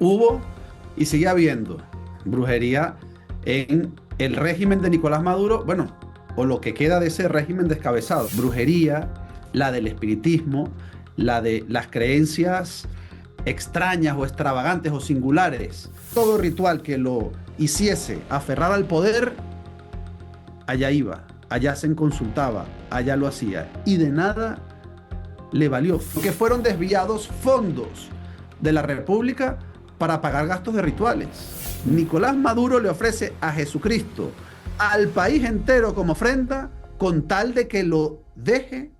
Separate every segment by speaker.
Speaker 1: Hubo y sigue habiendo brujería en el régimen de Nicolás Maduro, bueno, o lo que queda de ese régimen descabezado. Brujería, la del espiritismo, la de las creencias extrañas o extravagantes o singulares. Todo ritual que lo hiciese aferrar al poder, allá iba, allá se consultaba, allá lo hacía. Y de nada le valió, que fueron desviados fondos de la República para pagar gastos de rituales. Nicolás Maduro le ofrece a Jesucristo al país entero como ofrenda con tal de que lo deje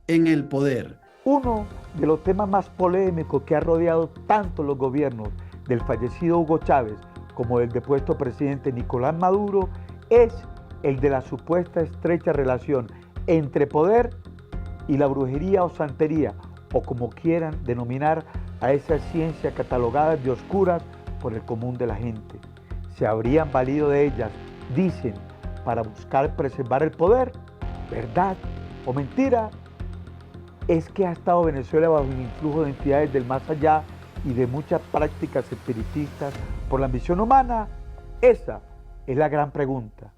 Speaker 1: en el poder.
Speaker 2: Uno de los temas más polémicos que ha rodeado tanto los gobiernos del fallecido Hugo Chávez como del depuesto presidente Nicolás Maduro es el de la supuesta estrecha relación entre poder y la brujería o santería, o como quieran denominar a esa ciencia catalogada de oscuras por el común de la gente. ¿Se habrían valido de ellas, dicen, para buscar preservar el poder? ¿Verdad o mentira? Es que ha estado Venezuela bajo el influjo de entidades del más allá y de muchas prácticas espiritistas por la ambición humana. Esa es la gran pregunta.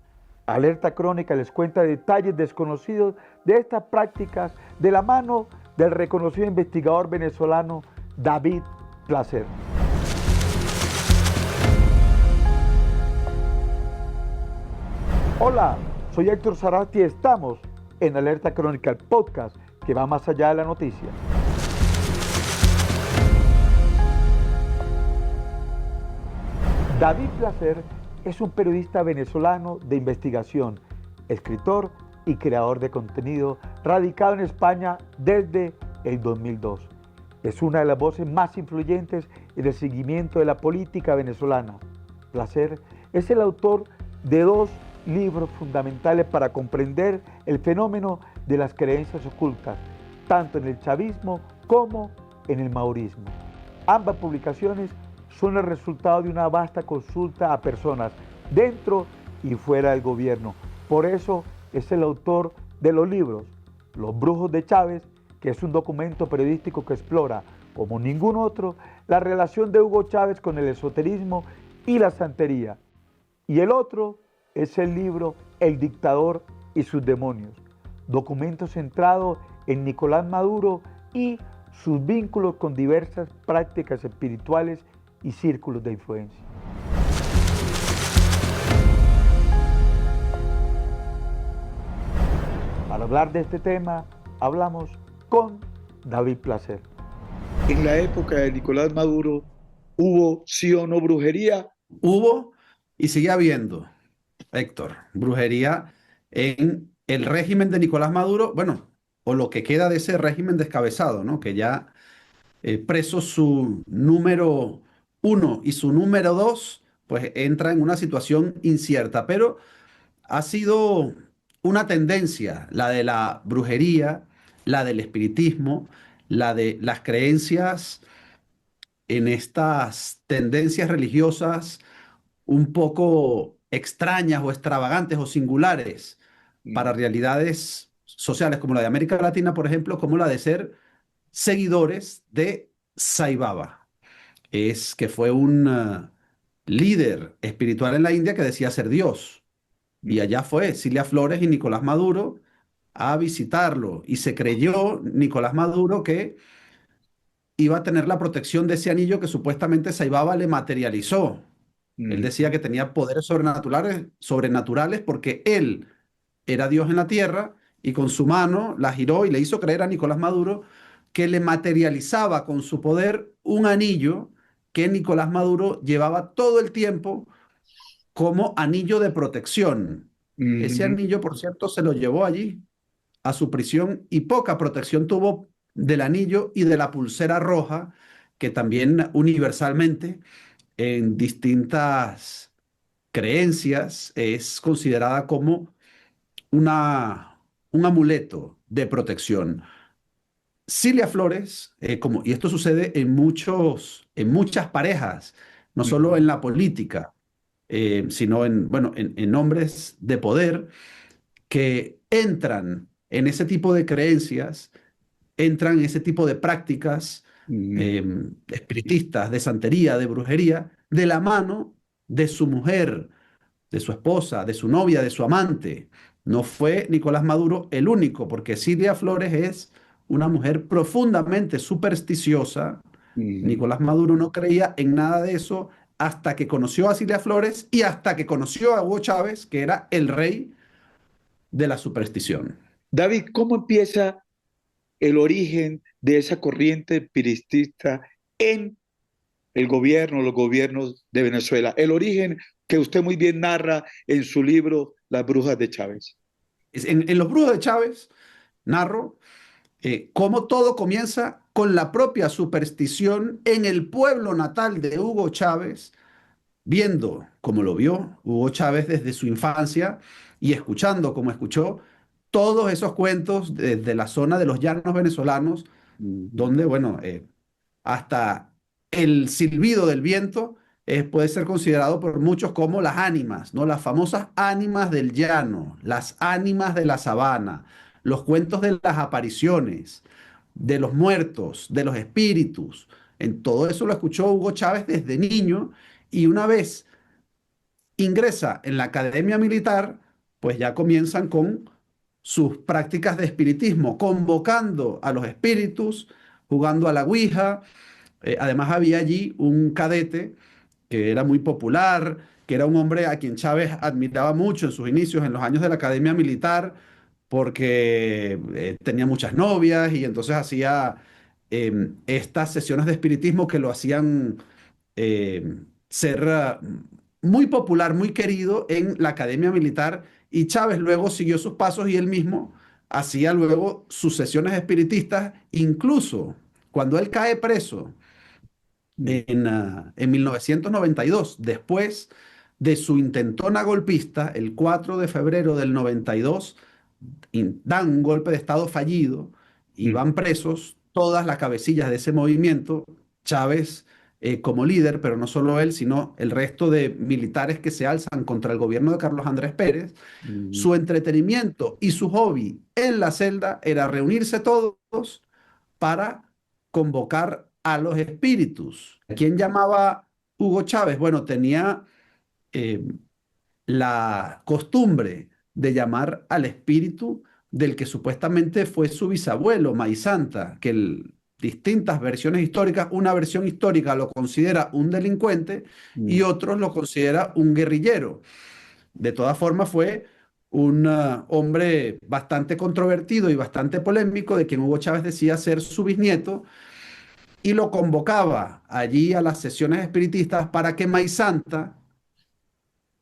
Speaker 2: Alerta Crónica les cuenta detalles desconocidos de estas prácticas de la mano del reconocido investigador venezolano David Placer. Hola, soy Héctor Zarate y estamos en Alerta Crónica, el podcast que va más allá de la noticia. David Placer es un periodista venezolano de investigación, escritor y creador de contenido radicado en España desde el 2002. Es una de las voces más influyentes en el seguimiento de la política venezolana. Placer es el autor de 2 libros fundamentales para comprender el fenómeno de las creencias ocultas, tanto en el chavismo como en el madurismo. Ambas publicaciones son el resultado de una vasta consulta a personas dentro y fuera del gobierno. Por eso es el autor de los libros Los Brujos de Chávez, que es un documento periodístico que explora, como ningún otro, la relación de Hugo Chávez con el esoterismo y la santería. Y el otro es el libro El Dictador y sus demonios, documento centrado en Nicolás Maduro y sus vínculos con diversas prácticas espirituales y círculos de influencia. Para hablar de este tema, hablamos con David Placer.
Speaker 3: En la época de Nicolás Maduro, ¿hubo sí o no brujería?
Speaker 1: Hubo y sigue habiendo, Héctor, brujería en el régimen de Nicolás Maduro, bueno, o lo que queda de ese régimen descabezado, ¿no? Que ya preso su número 1 y su número 2, pues entra en una situación incierta, pero ha sido una tendencia, la de la brujería, la del espiritismo, la de las creencias en estas tendencias religiosas un poco extrañas o extravagantes o singulares para realidades sociales como la de América Latina, por ejemplo, como la de ser seguidores de Sai Baba. Es que fue un líder espiritual en la India que decía ser Dios. Y allá fue Cilia Flores y Nicolás Maduro a visitarlo. Y se creyó Nicolás Maduro que iba a tener la protección de ese anillo que supuestamente Sai Baba le materializó. Él decía que tenía poderes sobrenaturales porque él era Dios en la tierra y con su mano la giró y le hizo creer a Nicolás Maduro que le materializaba con su poder un anillo que Nicolás Maduro llevaba todo el tiempo como anillo de protección. Ese anillo, por cierto, se lo llevó allí a su prisión y poca protección tuvo del anillo y de la pulsera roja, que también universalmente en distintas creencias es considerada como un amuleto de protección. Cilia Flores, y esto sucede en muchas parejas, no solo en la política, sino bueno, en hombres de poder que entran en ese tipo de creencias, entran en ese tipo de prácticas
Speaker 3: mm,
Speaker 1: espiritistas, de santería, de brujería, de la mano de su mujer, de su esposa, de su novia, de su amante. No fue Nicolás Maduro el único, porque Cilia Flores es una mujer profundamente supersticiosa.
Speaker 3: mm.
Speaker 1: Nicolás Maduro no creía en nada de eso hasta que conoció a Cilia Flores y hasta que conoció a Hugo Chávez, que era el rey de la superstición.
Speaker 3: David, ¿cómo empieza el origen de esa corriente espiritista en el gobierno, los gobiernos de Venezuela? El origen que usted muy bien narra en su libro Las Brujas de Chávez.
Speaker 1: En Los Brujos de Chávez narro cómo todo comienza con la propia superstición en el pueblo natal de Hugo Chávez, viendo como lo vio Hugo Chávez desde su infancia y escuchando como escuchó todos esos cuentos desde la zona de los llanos venezolanos,
Speaker 3: Mm,
Speaker 1: donde, bueno, hasta el silbido del viento puede ser considerado por muchos como las ánimas, ¿no? Las famosas ánimas del llano, las ánimas de la sabana, los cuentos de las apariciones, de los muertos, de los espíritus. En todo eso lo escuchó Hugo Chávez desde niño y una vez ingresa en la academia militar, pues ya comienzan con sus prácticas de espiritismo, convocando a los espíritus, jugando a la ouija. Además había allí un cadete que era muy popular, que era un hombre a quien Chávez admiraba mucho en sus inicios, en los años de la academia militar, porque tenía muchas novias y entonces hacía estas sesiones de espiritismo que lo hacían ser muy popular, muy querido en la academia militar, y Chávez luego siguió sus pasos y él mismo hacía luego sus sesiones espiritistas, incluso cuando él cae preso
Speaker 3: mm,
Speaker 1: en 1992, después de su intentona golpista, el 4 de febrero del 92, dan un golpe de Estado fallido y
Speaker 3: mm,
Speaker 1: van presos todas las cabecillas de ese movimiento, Chávez como líder, pero no solo él, sino el resto de militares que se alzan contra el gobierno de Carlos Andrés Pérez.
Speaker 3: mm,
Speaker 1: Su entretenimiento y su hobby en la celda era reunirse todos para convocar a los espíritus. ¿Quién llamaba Hugo Chávez? Bueno, tenía eh, la costumbre de llamar al espíritu del que supuestamente fue su bisabuelo, Maizanta, que distintas versiones históricas, una versión histórica lo considera un delincuente y
Speaker 3: mm.
Speaker 1: otros lo considera un guerrillero. De todas formas, fue un hombre bastante controvertido y bastante polémico, de quien Hugo Chávez decía ser su bisnieto, y lo convocaba allí a las sesiones espiritistas para que Maizanta,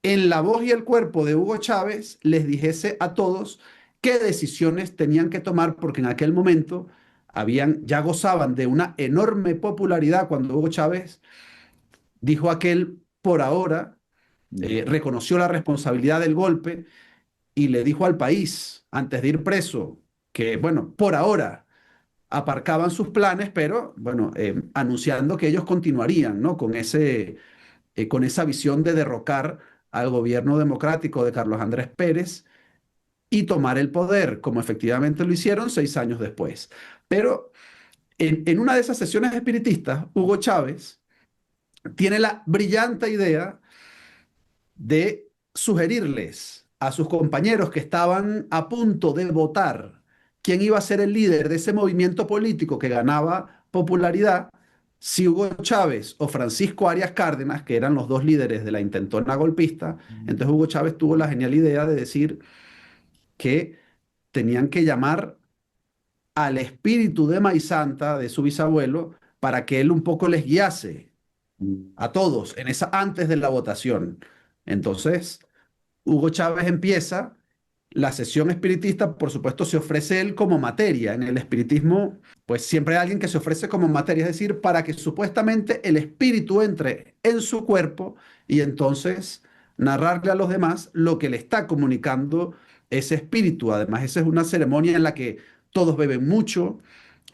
Speaker 1: en la voz y el cuerpo de Hugo Chávez, les dijese a todos qué decisiones tenían que tomar, porque en aquel momento ya gozaban de una enorme popularidad cuando Hugo Chávez dijo aquel por ahora,
Speaker 3: Mm,
Speaker 1: reconoció la responsabilidad del golpe y le dijo al país, antes de ir preso, que, bueno, por ahora aparcaban sus planes, pero, bueno, anunciando que ellos continuarían, ¿no? Con esa visión de derrocar al gobierno democrático de Carlos Andrés Pérez y tomar el poder, como efectivamente lo hicieron 6 años después. Pero en una de esas sesiones espiritistas, Hugo Chávez tiene la brillante idea de sugerirles a sus compañeros que estaban a punto de votar quién iba a ser el líder de ese movimiento político que ganaba popularidad, si Hugo Chávez o Francisco Arias Cárdenas, que eran los dos líderes de la intentona golpista.
Speaker 3: mm,
Speaker 1: Entonces Hugo Chávez tuvo la genial idea de decir que tenían que llamar al espíritu de Maizanta, de su bisabuelo, para que él un poco les guiase
Speaker 3: mm,
Speaker 1: a todos antes de la votación. Entonces, Hugo Chávez empieza la sesión espiritista, por supuesto, se ofrece él como materia. En el espiritismo, pues siempre hay alguien que se ofrece como materia, es decir, para que supuestamente el espíritu entre en su cuerpo y entonces narrarle a los demás lo que le está comunicando ese espíritu. Además, esa es una ceremonia en la que todos beben mucho,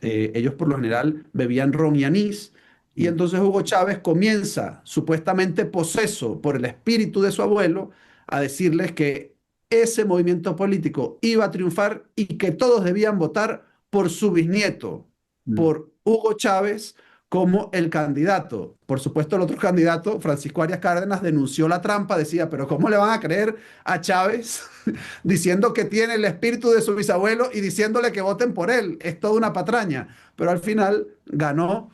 Speaker 1: ellos por lo general bebían ron y anís, y
Speaker 3: mm,
Speaker 1: entonces Hugo Chávez comienza, supuestamente poseso por el espíritu de su abuelo, a decirles que ese movimiento político iba a triunfar y que todos debían votar por su bisnieto,
Speaker 3: mm,
Speaker 1: por Hugo Chávez como el candidato. Por supuesto, el otro candidato, Francisco Arias Cárdenas, denunció la trampa, decía, pero ¿cómo le van a creer a Chávez diciendo que tiene el espíritu de su bisabuelo y diciéndole que voten por él? Es toda una patraña. Pero al final ganó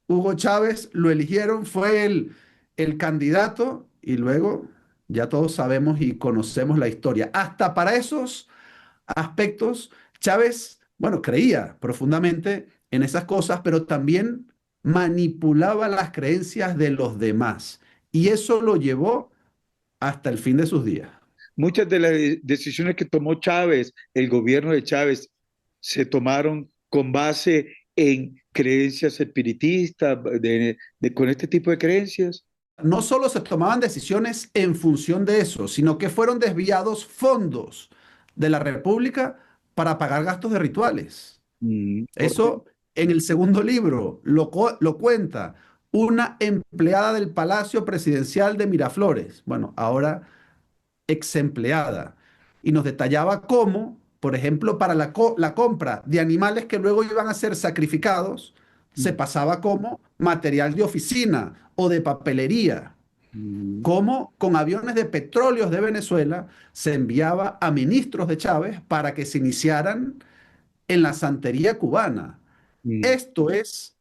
Speaker 1: Hugo Chávez, lo eligieron, fue el candidato y luego ya todos sabemos y conocemos la historia. Hasta para esos aspectos, Chávez, bueno, creía profundamente en esas cosas, pero también manipulaba las creencias de los demás. Y eso lo llevó hasta el fin de sus días.
Speaker 3: Muchas de las decisiones que tomó Chávez, el gobierno de Chávez, se tomaron con base en creencias espiritistas, con este tipo de creencias.
Speaker 1: No solo se tomaban decisiones en función de eso, sino que fueron desviados fondos de la República para pagar gastos de rituales.
Speaker 3: Porque
Speaker 1: Eso en el segundo libro lo cuenta una empleada del Palacio Presidencial de Miraflores, bueno, ahora ex empleada, y nos detallaba cómo, por ejemplo, para la compra de animales que luego iban a ser sacrificados, se pasaba como material de oficina o de papelería, cómo con aviones de petróleos de Venezuela se enviaba a ministros de Chávez para que se iniciaran en la santería cubana. Esto es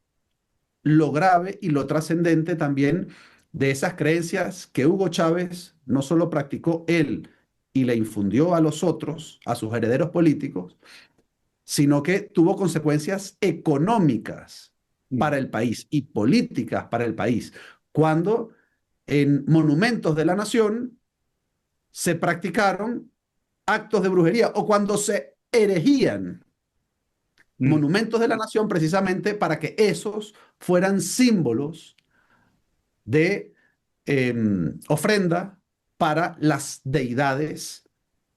Speaker 1: lo grave y lo trascendente también de esas creencias que Hugo Chávez no solo practicó él y le infundió a los otros, a sus herederos políticos, sino que tuvo consecuencias económicas para el país y políticas para el país, cuando en monumentos de la nación se practicaron actos de brujería o cuando se erigían monumentos de la nación precisamente para que esos fueran símbolos de ofrenda para las deidades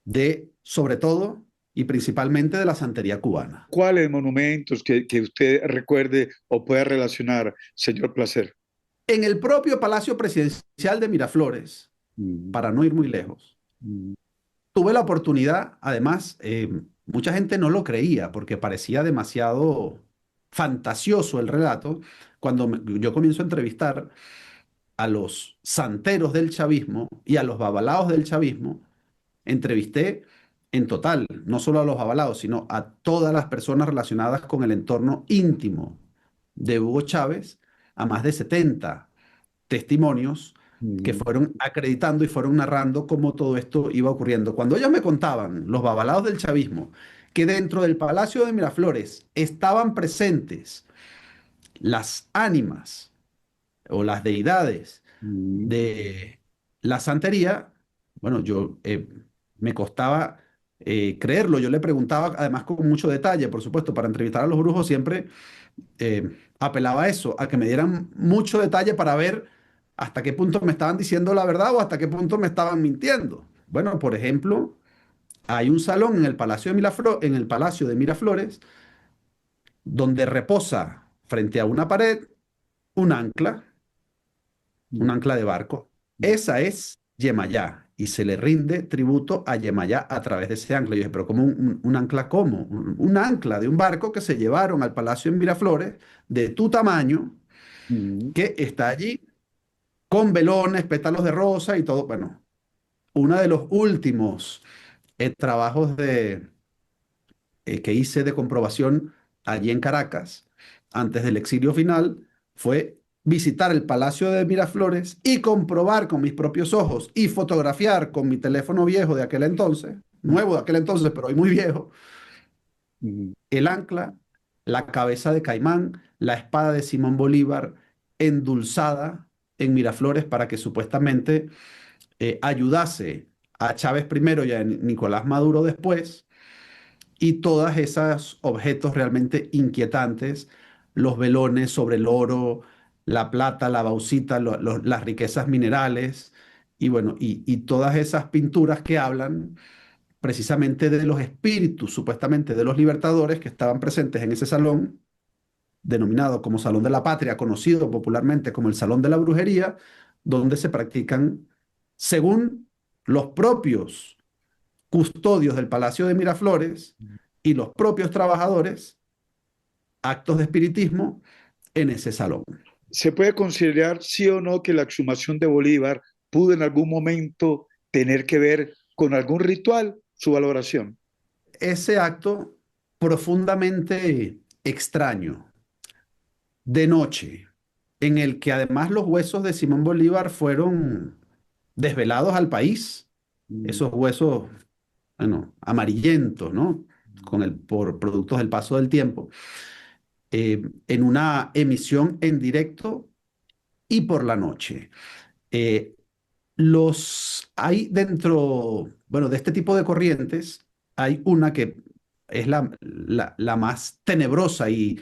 Speaker 1: de, sobre todo y principalmente de la santería cubana.
Speaker 3: ¿cuáles monumentos que usted recuerde o pueda relacionar, señor Placer?
Speaker 1: En el propio Palacio Presidencial de Miraflores,
Speaker 3: Mm,
Speaker 1: para no ir muy lejos,
Speaker 3: mm,
Speaker 1: tuve la oportunidad, además, mucha gente no lo creía porque parecía demasiado fantasioso el relato. Cuando yo comienzo a entrevistar a los santeros del chavismo y a los babalaos del chavismo, entrevisté en total, no solo a los babalaos, sino a todas las personas relacionadas con el entorno íntimo de Hugo Chávez, a más de 70 testimonios que
Speaker 3: mm,
Speaker 1: fueron acreditando y fueron narrando cómo todo esto iba ocurriendo. Cuando ellos me contaban, los babalaos del chavismo, que dentro del Palacio de Miraflores estaban presentes las ánimas o las deidades
Speaker 3: mm,
Speaker 1: de la santería, bueno, me costaba creerlo. Yo le preguntaba, además con mucho detalle, por supuesto, para entrevistar a los brujos siempre apelaba a eso, a que me dieran mucho detalle para ver hasta qué punto me estaban diciendo la verdad o hasta qué punto me estaban mintiendo. Bueno, por ejemplo, hay un salón en el en el Palacio de Miraflores donde reposa frente a una pared un ancla, un
Speaker 3: mm,
Speaker 1: ancla de barco.
Speaker 3: mm,
Speaker 1: Esa es Yemayá y se le rinde tributo a Yemayá a través de ese ancla. Y yo dije, pero ¿cómo un ancla cómo? Un ancla de un barco que se llevaron al Palacio en Miraflores de tu tamaño,
Speaker 3: mm,
Speaker 1: que está allí con velones, pétalos de rosa y todo. Bueno, uno de los últimos trabajos que hice de comprobación allí en Caracas, antes del exilio final, fue visitar el Palacio de Miraflores y comprobar con mis propios ojos y fotografiar con mi teléfono viejo de aquel entonces,
Speaker 3: mm,
Speaker 1: nuevo de aquel entonces, pero hoy muy viejo,
Speaker 3: mm.
Speaker 1: el ancla, la cabeza de caimán, la espada de Simón Bolívar endulzada en Miraflores para que supuestamente ayudase a Chávez primero y a Nicolás Maduro después, y todos esos objetos realmente inquietantes, los velones sobre el oro, la plata, la bauxita, las riquezas minerales, y bueno, y todas esas pinturas que hablan precisamente de los espíritus, supuestamente de los libertadores que estaban presentes en ese salón, denominado como Salón de la Patria, conocido popularmente como el Salón de la Brujería, donde se practican, según los propios custodios del Palacio de Miraflores y los propios trabajadores, actos de espiritismo en ese salón.
Speaker 3: ¿Se puede considerar sí o no que la exhumación de Bolívar pudo en algún momento tener que ver con algún ritual, su valoración?
Speaker 1: Ese acto profundamente extraño, de noche, en el que además los huesos de Simón Bolívar fueron desvelados al país,
Speaker 3: Mm,
Speaker 1: esos huesos, bueno, amarillentos, ¿no? Por productos del paso del tiempo, en una emisión en directo y por la noche. Eh, hay dentro, bueno, de este tipo de corrientes, hay una que es la más tenebrosa y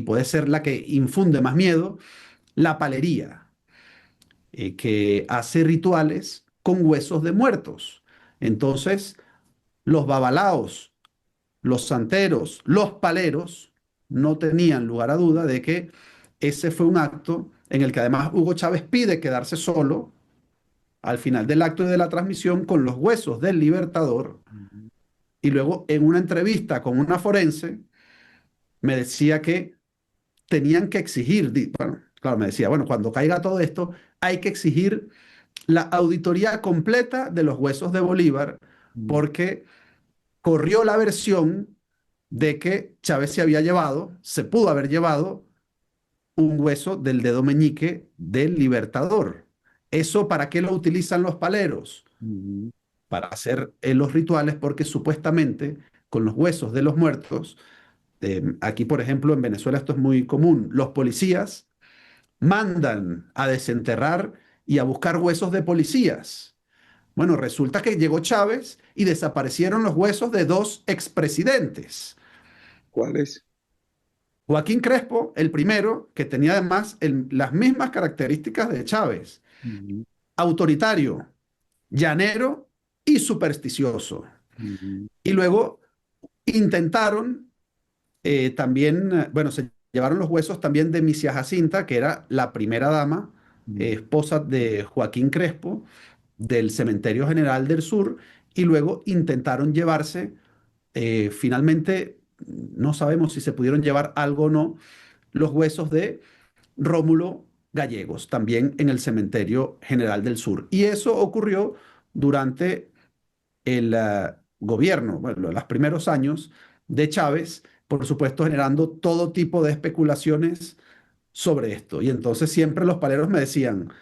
Speaker 1: puede ser la que infunde más miedo, la palería, que hace rituales con huesos de muertos. Entonces, los babalaos, los santeros, los paleros, no tenían lugar a duda de que ese fue un acto en el que además Hugo Chávez pide quedarse solo al final del acto y de la transmisión con los huesos del Libertador,
Speaker 3: mm,
Speaker 1: y luego en una entrevista con una forense me decía que tenían que exigir, bueno, claro, me decía, bueno, cuando caiga todo esto, hay que exigir la auditoría completa de los huesos de Bolívar,
Speaker 3: mm,
Speaker 1: porque corrió la versión de que Chávez se había llevado, se pudo haber llevado un hueso del dedo meñique del Libertador. ¿Eso para qué lo utilizan los paleros?
Speaker 3: mm.
Speaker 1: Para hacer los rituales, porque supuestamente con los huesos de los muertos, aquí por ejemplo en Venezuela esto es muy común, los policías mandan a desenterrar y a buscar huesos de policías. Bueno, resulta que llegó Chávez y desaparecieron los huesos de dos expresidentes.
Speaker 3: ¿Cuál es?
Speaker 1: Joaquín Crespo, el primero, que tenía además las mismas características de Chávez,
Speaker 3: Mm,
Speaker 1: autoritario, llanero y supersticioso.
Speaker 3: mm,
Speaker 1: Y luego intentaron también, bueno, se llevaron los huesos también de Misia Jacinta, que era la primera dama,
Speaker 3: mm.
Speaker 1: esposa de Joaquín Crespo, del Cementerio General del Sur, y luego intentaron llevarse, finalmente, no sabemos si se pudieron llevar algo o no, los huesos de Rómulo Gallegos, también en el Cementerio General del Sur. Y eso ocurrió durante el gobierno, bueno, los primeros años de Chávez, por supuesto, generando todo tipo de especulaciones sobre esto. Y entonces siempre los paleros me decían,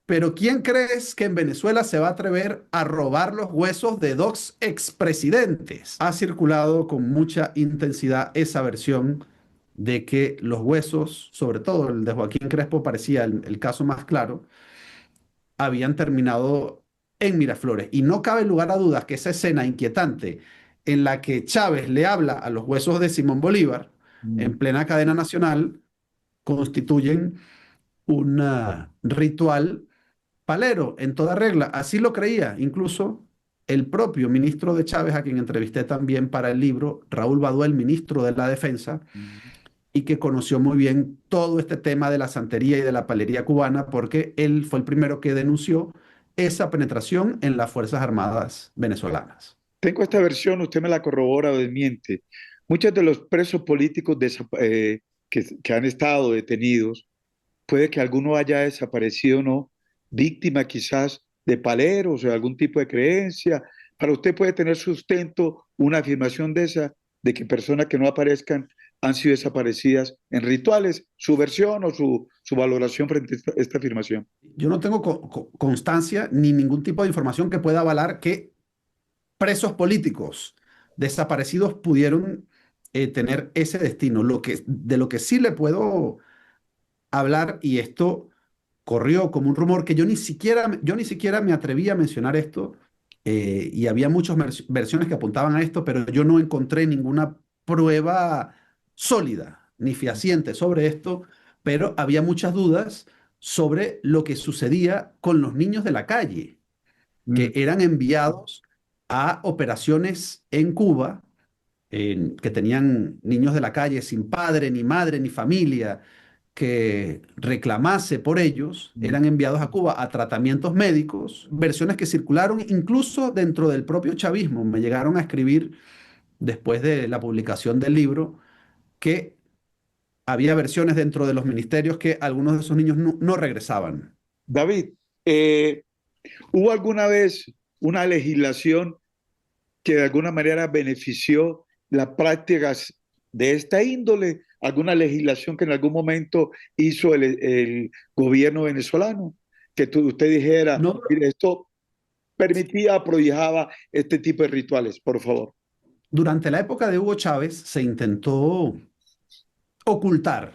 Speaker 1: pero ¿quién crees que en Venezuela se va a atrever a robar los huesos de dos expresidentes? Ha circulado con mucha intensidad esa versión de que los huesos, sobre todo el de Joaquín Crespo, parecía el caso más claro, habían terminado en Miraflores. Y no cabe lugar a dudas que esa escena inquietante en la que Chávez le habla a los huesos de Simón Bolívar
Speaker 3: Mm.
Speaker 1: en plena cadena nacional constituyen un ritual palero en toda regla. Así lo creía incluso el propio ministro de Chávez, a quien entrevisté también para el libro, Raúl Baduel, ministro de la Defensa,
Speaker 3: Mm.
Speaker 1: y que conoció muy bien todo este tema de la santería y de la palería cubana, porque él fue el primero que denunció esa penetración en las Fuerzas Armadas venezolanas.
Speaker 3: Tengo esta versión, usted me la corrobora o desmiente. Muchos de los presos políticos que han estado detenidos, puede que alguno haya desaparecido o no, víctima quizás de paleros o de algún tipo de creencia. Para usted puede tener sustento una afirmación de esa, de que personas que no aparezcan han sido desaparecidas en rituales, su versión o su valoración frente a esta afirmación.
Speaker 1: Yo no tengo constancia ni ningún tipo de información que pueda avalar que presos políticos desaparecidos pudieron tener ese destino. De lo que sí le puedo hablar, y esto corrió como un rumor que yo ni siquiera me atreví a mencionar esto, y había muchas versiones que apuntaban a esto, pero yo no encontré ninguna prueba sólida ni fehaciente sobre esto, pero había muchas dudas sobre lo que sucedía con los niños de la calle,
Speaker 3: Mm,
Speaker 1: que eran enviados a operaciones en Cuba, que tenían niños de la calle sin padre, ni madre, ni familia, que reclamase por ellos,
Speaker 3: mm.
Speaker 1: eran enviados a Cuba a tratamientos médicos, versiones que circularon incluso dentro del propio chavismo. Me llegaron a escribir después de la publicación del libro que había versiones dentro de los ministerios que algunos de esos niños no regresaban.
Speaker 3: David, ¿hubo alguna vez una legislación que de alguna manera benefició las prácticas de esta índole? ¿Alguna legislación que en algún momento hizo el gobierno venezolano? Que usted dijera,
Speaker 1: No,
Speaker 3: mire, esto permitía, prohijaba este tipo de rituales, por favor.
Speaker 1: durante la época de Hugo Chávez se intentó ocultar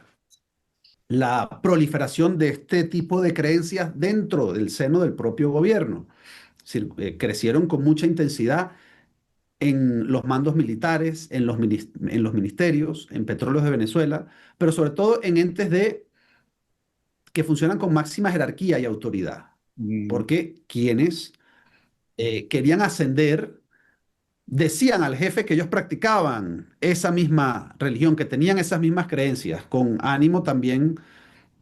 Speaker 1: la proliferación de este tipo de creencias dentro del seno del propio gobierno. Es decir, crecieron con mucha intensidad en los mandos militares, en los ministerios, en Petróleos de Venezuela, pero sobre todo en entes que funcionan con máxima jerarquía y autoridad,
Speaker 3: Mm,
Speaker 1: porque quienes querían ascender decían al jefe que ellos practicaban esa misma religión, que tenían esas mismas creencias, con ánimo también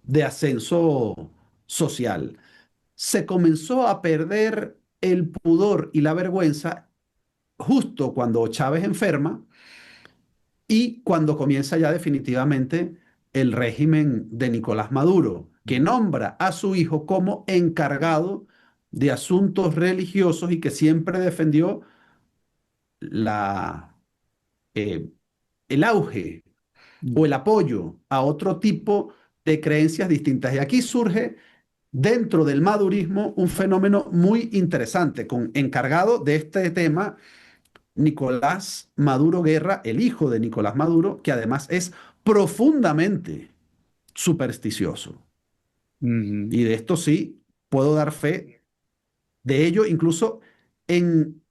Speaker 1: de ascenso social. Se comenzó a perder el pudor y la vergüenza justo cuando Chávez enferma y cuando comienza ya definitivamente el régimen de Nicolás Maduro, que nombra a su hijo como encargado de asuntos religiosos y que siempre defendió la, eh, el auge o
Speaker 3: mm,
Speaker 1: el apoyo a otro tipo de creencias distintas. Y aquí surge dentro del madurismo un fenómeno muy interesante, con encargado de este tema Nicolás Maduro Guerra, el hijo de Nicolás Maduro, que además es profundamente supersticioso.
Speaker 3: mm,
Speaker 1: Y de esto sí puedo dar fe de ello, incluso en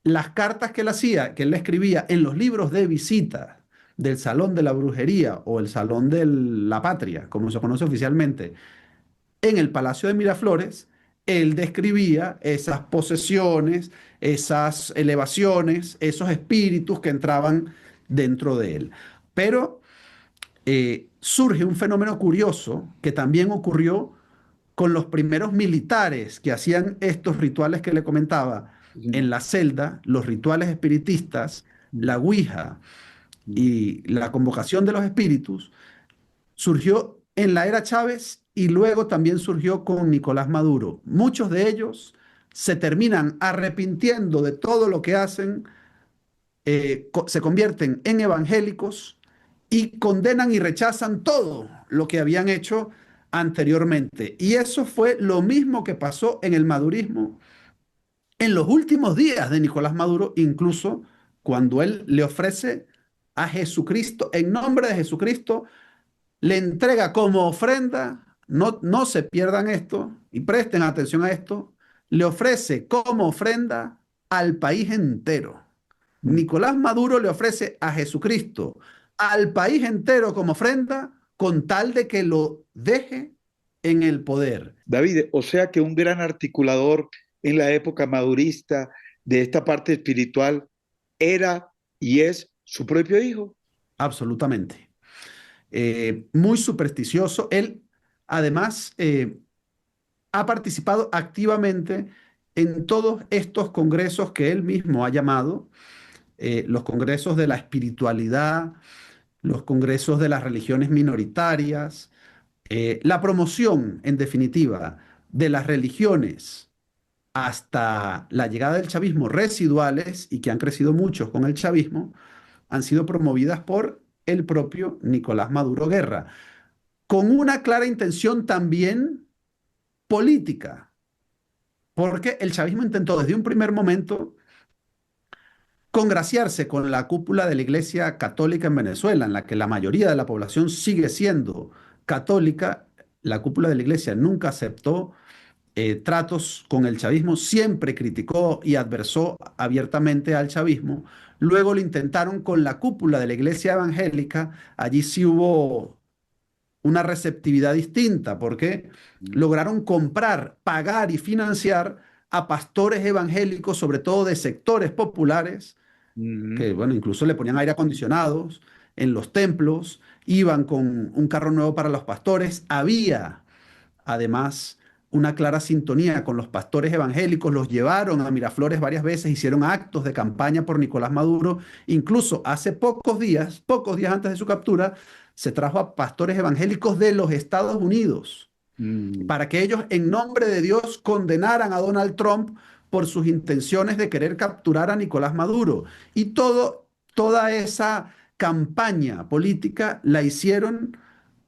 Speaker 1: las cartas que él hacía, que él le escribía en los libros de visita del Salón de la Brujería o el Salón de la Patria, como se conoce oficialmente, en el Palacio de Miraflores, él describía esas posesiones, esas elevaciones, esos espíritus que entraban dentro de él. Pero surge un fenómeno curioso que también ocurrió con los primeros militares que hacían estos rituales que le comentaba
Speaker 3: mm,
Speaker 1: en la celda, los rituales espiritistas, la
Speaker 3: mm,
Speaker 1: Ouija
Speaker 3: mm,
Speaker 1: y la convocación de los espíritus, surgió en la era Chávez y luego también surgió con Nicolás Maduro. Muchos de ellos se terminan arrepintiendo de todo lo que hacen, se convierten en evangélicos y condenan y rechazan todo lo que habían hecho anteriormente. Y eso fue lo mismo que pasó en el madurismo en los últimos días de Nicolás Maduro, incluso cuando él le ofrece a Jesucristo, en nombre de Jesucristo, le entrega como ofrenda, no se pierdan esto y presten atención a esto, le ofrece como ofrenda al país entero.
Speaker 3: mm.
Speaker 1: Nicolás Maduro le ofrece a Jesucristo al país entero como ofrenda con tal de que lo deje en el poder.
Speaker 3: David, o sea que un gran articulador en la época madurista de esta parte espiritual era y es su propio hijo.
Speaker 1: Absolutamente. Muy supersticioso. Él, además, ha participado activamente en todos estos congresos que él mismo ha llamado los congresos de la espiritualidad, los congresos de las religiones minoritarias, la promoción, en definitiva, de las religiones hasta la llegada del chavismo residuales y que han crecido muchos con el chavismo, han sido promovidas por el propio Nicolás Maduro Guerra, con una clara intención también política, porque el chavismo intentó desde un primer momento congraciarse con la cúpula de la Iglesia Católica en Venezuela, en la que la mayoría de la población sigue siendo católica. La cúpula de la Iglesia nunca aceptó tratos con el chavismo, siempre criticó y adversó abiertamente al chavismo. Luego lo intentaron con la cúpula de la Iglesia Evangélica, allí sí hubo una receptividad distinta, porque lograron comprar, pagar y financiar a pastores evangélicos, sobre todo de sectores populares,
Speaker 3: Ujú,
Speaker 1: que bueno, incluso le ponían aire acondicionados en los templos, iban con un carro nuevo para los pastores, había además una clara sintonía con los pastores evangélicos, los llevaron a Miraflores varias veces, hicieron actos de campaña por Nicolás Maduro, incluso hace pocos días antes de su captura, se trajo a pastores evangélicos de los Estados Unidos
Speaker 3: mm,
Speaker 1: para que ellos en nombre de Dios condenaran a Donald Trump por sus intenciones de querer capturar a Nicolás Maduro. Y toda esa campaña política la hicieron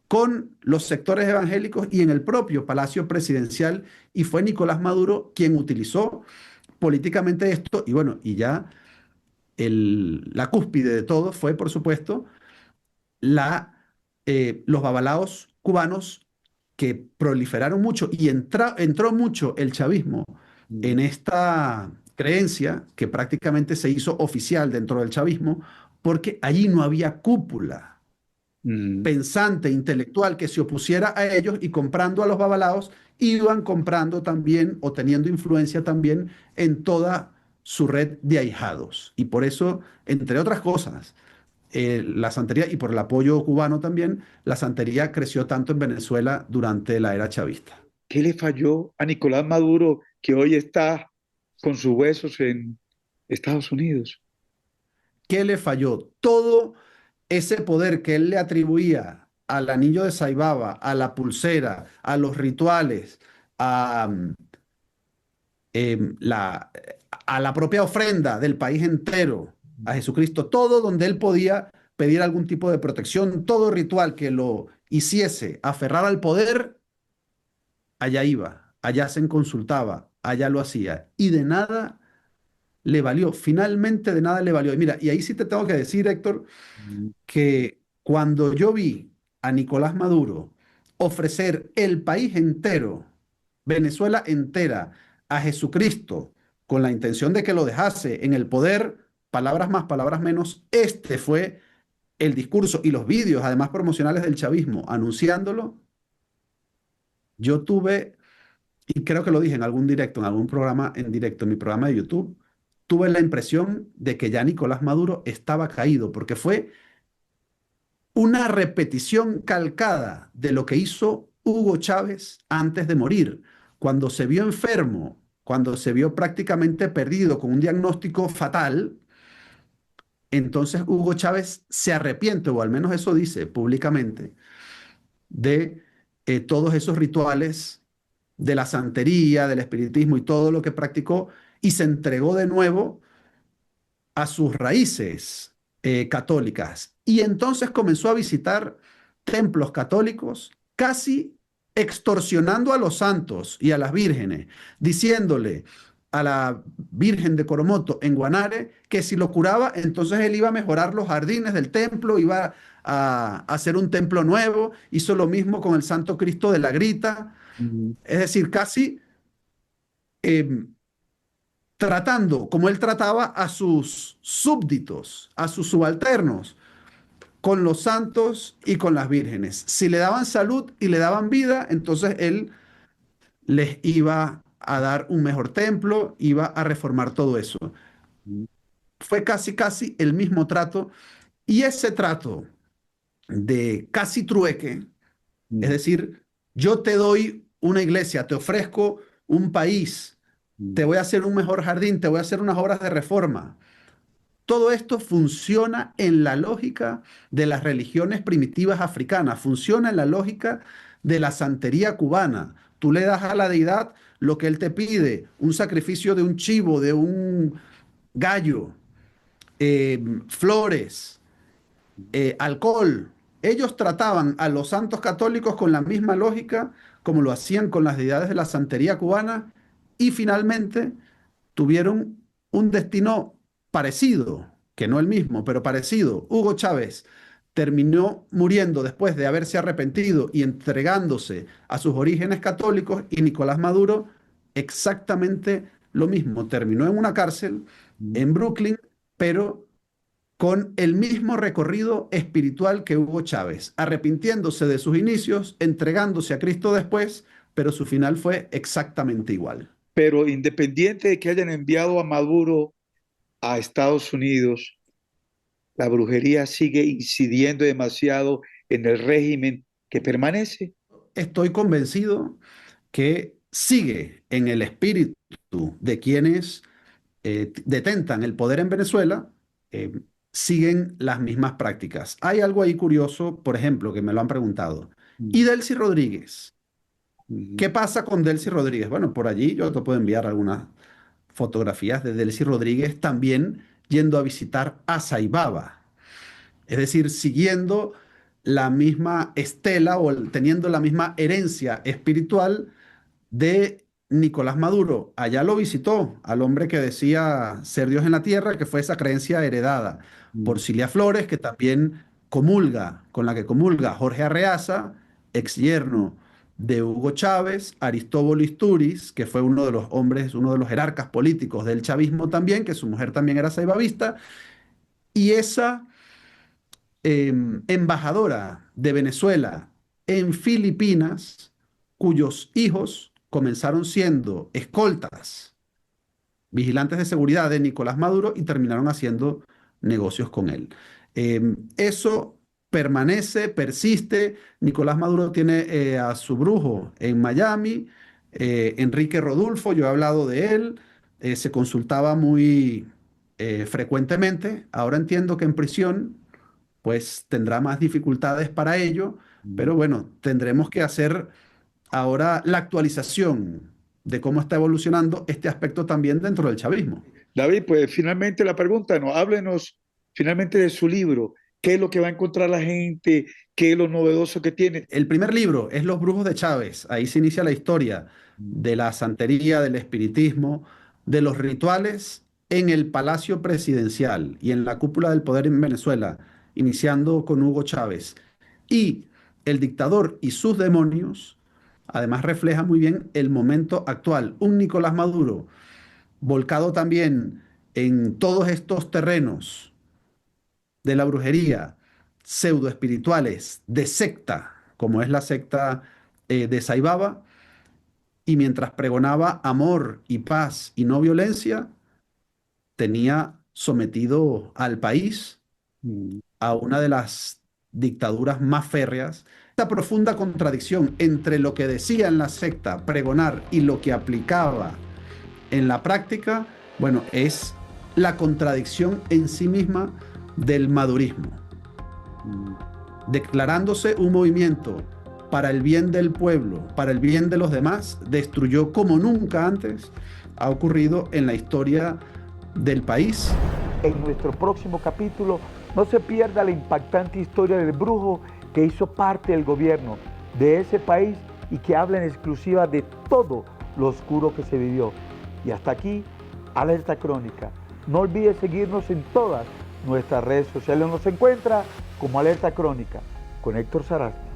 Speaker 1: con los sectores evangélicos y en el propio Palacio Presidencial, y fue Nicolás Maduro quien utilizó políticamente esto, y bueno, y ya la cúspide de todo fue, por supuesto, los babalaos cubanos que proliferaron mucho y entró mucho el chavismo
Speaker 3: mm,
Speaker 1: en esta creencia que prácticamente se hizo oficial dentro del chavismo, porque allí no había cúpula
Speaker 3: mm.
Speaker 1: pensante, intelectual, que se opusiera a ellos, y comprando a los babalaos, iban comprando también o teniendo influencia también en toda su red de ahijados. Y por eso, entre otras cosas, la santería, y por el apoyo cubano también, la santería creció tanto en Venezuela durante la era chavista.
Speaker 3: ¿Qué le falló a Nicolás Maduro que hoy está con sus huesos en Estados Unidos?
Speaker 1: ¿Qué le falló? Todo ese poder que él le atribuía al anillo de Saibaba, a la pulsera, a los rituales, a, la, a la propia ofrenda del país entero, a Jesucristo, todo donde él podía pedir algún tipo de protección, todo ritual que lo hiciese aferrar al poder, allá iba, allá se consultaba, allá lo hacía, y de nada le valió, finalmente de nada le valió. Y mira, y ahí sí te tengo que decir, Héctor,
Speaker 3: Mm,
Speaker 1: que cuando yo vi a Nicolás Maduro ofrecer el país entero, Venezuela entera, a Jesucristo, con la intención de que lo dejase en el poder, palabras más, palabras menos, este fue el discurso y los vídeos, además promocionales del chavismo, anunciándolo. Yo tuve, y creo que lo dije en algún directo, en algún programa en directo, en mi programa de YouTube, tuve la impresión de que ya Nicolás Maduro estaba caído, porque fue una repetición calcada de lo que hizo Hugo Chávez antes de morir, cuando se vio enfermo, cuando se vio prácticamente perdido con un diagnóstico fatal. Entonces Hugo Chávez se arrepiente, o al menos eso dice públicamente, de todos esos rituales, de la santería, del espiritismo y todo lo que practicó, y se entregó de nuevo a sus raíces católicas. Y entonces comenzó a visitar templos católicos, casi extorsionando a los santos y a las vírgenes, diciéndole a la Virgen de Coromoto en Guanare que si lo curaba, entonces él iba a mejorar los jardines del templo, iba a hacer un templo nuevo. Hizo lo mismo con el Santo Cristo de la Grita.
Speaker 3: mm,
Speaker 1: Es decir, casi eh, tratando como él trataba a sus súbditos, a sus subalternos, con los santos y con las vírgenes. Si le daban salud y le daban vida, entonces él les iba a dar un mejor templo, iba a reformar todo eso.
Speaker 3: mm,
Speaker 1: Fue casi, casi el mismo trato, y ese trato de casi trueque, es
Speaker 3: mm,
Speaker 1: decir, yo te doy una iglesia, te ofrezco un país, te
Speaker 3: mm,
Speaker 1: voy a hacer un mejor jardín, te voy a hacer unas obras de reforma. Todo esto funciona en la lógica de las religiones primitivas africanas, funciona en la lógica de la santería cubana. Tú le das a la deidad lo que él te pide, un sacrificio de un chivo, de un gallo, flores, alcohol. Ellos trataban a los santos católicos con la misma lógica como lo hacían con las deidades de la santería cubana, y finalmente tuvieron un destino parecido, que no el mismo, pero parecido. Hugo Chávez terminó muriendo después de haberse arrepentido y entregándose a sus orígenes católicos, y Nicolás Maduro exactamente lo mismo. Terminó en una cárcel
Speaker 3: mm.
Speaker 1: en Brooklyn, pero con el mismo recorrido espiritual que Hugo Chávez, arrepintiéndose de sus inicios, entregándose a Cristo después, pero su final fue exactamente igual.
Speaker 3: Pero independiente de que hayan enviado a Maduro a Estados Unidos, la brujería sigue incidiendo demasiado en el régimen que permanece.
Speaker 1: Estoy convencido que sigue en el espíritu de quienes detentan el poder en Venezuela, siguen las mismas prácticas. Hay algo ahí curioso, por ejemplo, que me lo han preguntado. ¿Y Delcy Rodríguez? ¿Qué pasa con Delcy Rodríguez? Bueno, por allí yo te puedo enviar algunas fotografías de Delcy Rodríguez también yendo a visitar a Saibaba. Es decir, siguiendo la misma estela o teniendo la misma herencia espiritual de Nicolás Maduro. Allá lo visitó al hombre que decía ser Dios en la tierra, que fue esa creencia heredada por Cilia Flores, que también comulga, con la que comulga Jorge Arreaza, ex yerno de Hugo Chávez, Aristóbulo Istúriz, que fue uno de los hombres, uno de los jerarcas políticos del chavismo también, que su mujer también era saibavista, y esa embajadora de Venezuela en Filipinas, cuyos hijos comenzaron siendo escoltas, vigilantes de seguridad de Nicolás Maduro y terminaron haciendo negocios con él. Eso permanece, persiste. Nicolás Maduro tiene a su brujo en Miami, Enrique Rodulfo, yo he hablado de él, se consultaba muy frecuentemente. Ahora entiendo que en prisión pues tendrá más dificultades para ello, pero bueno, tendremos que hacer ahora la actualización de cómo está evolucionando este aspecto también dentro del chavismo.
Speaker 3: David, pues finalmente la pregunta, ¿no? Háblenos finalmente de su libro. ¿Qué es lo que va a encontrar la gente? ¿Qué es lo novedoso que tiene?
Speaker 1: El primer libro es Los Brujos de Chávez. Ahí se inicia la historia de la santería, del espiritismo, de los rituales en el Palacio Presidencial y en la cúpula del poder en Venezuela, iniciando con Hugo Chávez. Y el dictador y sus demonios, además refleja muy bien el momento actual. Un Nicolás Maduro volcado también en todos estos terrenos de la brujería, pseudoespirituales, de secta, como es la secta de Saibaba, y mientras pregonaba amor y paz y no violencia, tenía sometido al país a una de las dictaduras más férreas. Esta profunda contradicción entre lo que decía en la secta pregonar y lo que aplicaba en la práctica, bueno, es la contradicción en sí misma del madurismo, declarándose un movimiento para el bien del pueblo, para el bien de los demás, destruyó como nunca antes ha ocurrido en la historia del país.
Speaker 2: En nuestro próximo capítulo, no se pierda la impactante historia del brujo que hizo parte del gobierno de ese país y que habla en exclusiva de todo lo oscuro que se vivió. Y hasta aquí, Alerta Crónica. No olvide seguirnos en todas nuestras redes sociales. Nos encuentra como Alerta Crónica con Héctor Sarasti.